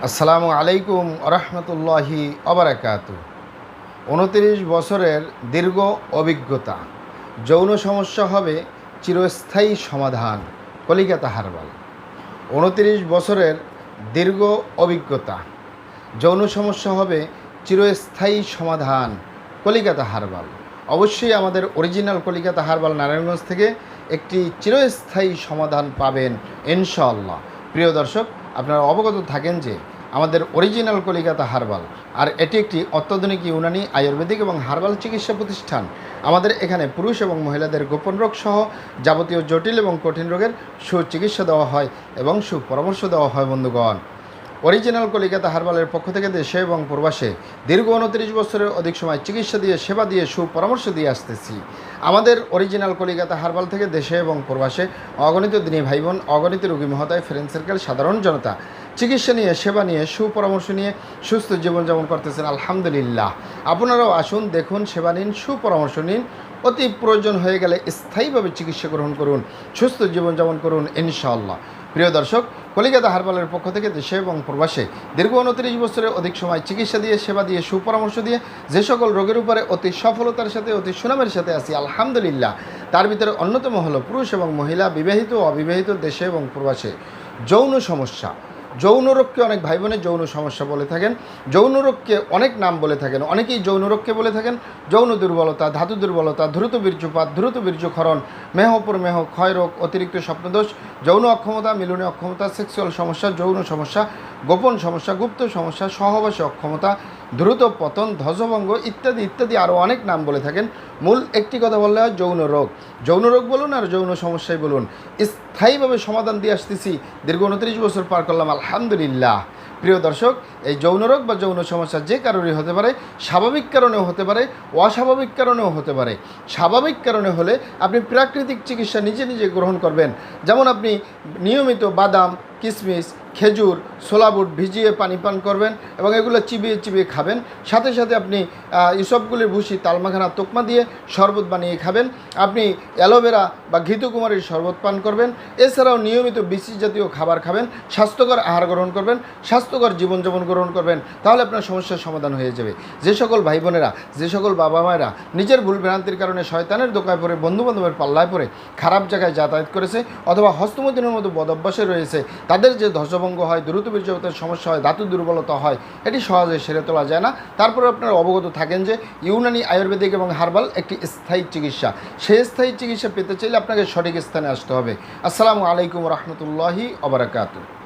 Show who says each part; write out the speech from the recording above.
Speaker 1: আসসালামু আলাইকুম রহমতুল্লাহি অবরাকাতু। 29 বছরের দীর্ঘ অভিজ্ঞতা, যৌন সমস্যা হবে চিরস্থায়ী সমাধান, কলিকাতা হার্বাল। 29 বছরের দীর্ঘ অভিজ্ঞতা, যৌন সমস্যা হবে চিরস্থায়ী সমাধান, কলিকাতা হার্বাল। অবশ্যই আমাদের অরিজিনাল কলিকাতা হার্বাল নারায়ণগঞ্জ থেকে একটি চিরস্থায়ী সমাধান পাবেন ইনশাআল্লাহ। প্রিয় দর্শক, আপনারা অবগত থাকেন যে আমাদের অরিজিনাল কলিকাতা হার্বাল আর এটি একটি অত্যাধুনিক ইউনানি আয়ুর্বেদিক এবং হার্বাল চিকিৎসা প্রতিষ্ঠান। আমাদের এখানে পুরুষ এবং মহিলাদের গোপন রোগ সহ যাবতীয় জটিল এবং কঠিন রোগের সুচিকিৎসা দেওয়া হয় এবং সুপরামর্শ দেওয়া হয়। বন্ধুগণ, অরিজিনাল কলিকাতা হার্বালের পক্ষ থেকে দেশে এবং প্রবাসে দীর্ঘ 29 বছরের অধিক সময় চিকিৎসা দিয়ে, সেবা দিয়ে, সুপরামর্শ দিয়ে আসতেছি। আমাদের অরিজিনাল কলিকাতা হার্বাল থেকে দেশে এবং প্রবাসে অগণিত দিনী ভাই বোন, অগণিত রোগী মহোদয়, ফ্রেন্ড সার্কেল, সাধারণ জনতা চিকিৎসা নিয়ে, সেবা নিয়ে, সুপরামর্শ নিয়ে সুস্থ জীবনযাপন করতেছেন আলহামদুলিল্লাহ। আপনারাও আসুন, দেখুন, সেবা নিন, সুপরামর্শ নিন। অতি প্রয়োজন হয়ে গেলে স্থায়ীভাবে চিকিৎসা গ্রহণ করুন, সুস্থ জীবনযাপন করুন ইনশাআল্লাহ। প্রিয় দর্শক, কলিকাতা হার্বালের পক্ষ থেকে দেশে এবং প্রবাসে দীর্ঘ 29 বছরের অধিক সময় চিকিৎসা দিয়ে, সেবা দিয়ে, সুপরামর্শ দিয়ে যে সকল রোগের উপরে অতি সফলতার সাথে, অতি সুনামের সাথে আছি আলহামদুলিল্লাহ। তার ভিতরে অন্যতম হলো পুরুষ এবং মহিলা, বিবাহিত ও অবিবাহিত, দেশে এবং প্রবাসে যৌন সমস্যা। যৌন রোগকে অনেক ভাই বোনের যৌন সমস্যা বলে থাকেন, যৌন রোগকে অনেক নাম বলে থাকেন। অনেকেই যৌন রোগকে বলে থাকেন যৌন দুর্বলতা, ধাতু দুর্বলতা, দ্রুত বীর্যপাত, দ্রুত বীর্যক্ষরণ, মেহ ক্ষয় রোগ, অতিরিক্ত স্বপ্নদোষ, যৌন অক্ষমতা, মিলনে অক্ষমতা, সেক্সুয়াল সমস্যা, যৌন সমস্যা, গোপন সমস্যা, গুপ্ত সমস্যা, সহবাসে অক্ষমতা, দ্রুত পতন, ধ্বজভঙ্গ ইত্যাদি ইত্যাদি আরও অনেক নাম বলে থাকেন। মূল একটি কথা বললে হয় যৌন রোগ। যৌন রোগ বলুন আর যৌন সমস্যাই বলুন, স্থায়ীভাবে সমাধান দিয়ে আসতেছি। দীর্ঘ 29 বছর পার করলাম আলহামদুলিল্লাহ। প্রিয় দর্শক, এই যৌন রোগ বা যৌন সমস্যা যে কারণেই হতে পারে, স্বাভাবিক কারণেও হতে পারে, অস্বাভাবিক কারণেও হতে পারে। স্বাভাবিক কারণে হলে আপনি প্রাকৃতিক চিকিৎসা নিজে নিজে গ্রহণ করবেন। যেমন আপনি নিয়মিত বাদাম, কিশমিশ, খেজুর, ছোলা বুট ভিজিয়ে পানি পান করবেন এবং এগুলো চিবিয়ে চিবিয়ে খাবেন। সাথে সাথে আপনি ইসবগুলির ভুসি, তালমাখানা, তোকমা দিয়ে শরবত বানিয়ে খাবেন। আপনি অ্যালোভেরা বা ঘৃতকুমারীর শরবত পান করবেন। এছাড়াও নিয়মিত বিচি জাতীয় খাবার খাবেন, স্বাস্থ্যকর আহার গ্রহণ করবেন, স্বাস্থ্যকর জীবনযাপন গ্রহণ করবেন। তাহলে আপনার সমস্যার সমাধান হয়ে যাবে। যে সকল ভাই বোনেরা, যে সকল বাবা মায়েরা নিজের ভুল ভ্রান্তির কারণে শয়তানের দোকায় পড়ে, বন্ধুবান্ধবের পাল্লায় পড়ে খারাপ জায়গায় যাতায়াত করেছে অথবা হস্তমৈথুনের মতো বদ অভ্যাসে রয়েছে, তাদের যে ধ্বজভঙ্গ হয়, দ্রুত বীর্যপাতের সমস্যা হয়, ধাতু দুর্বলতা হয়, এটি সহজে সেরে তোলা যায় না। তারপরে আপনারা অবগত থাকেন যে ইউনানি আয়ুর্বেদিক এবং হার্বাল একটি স্থায়ী চিকিৎসা। সেই স্থায়ী চিকিৎসা পেতে চাইলে আপনাকে সঠিক স্থানে আসতে হবে। আসসালামু আলাইকুম রহমতুল্লাহি ওয়া বারাকাতুহু।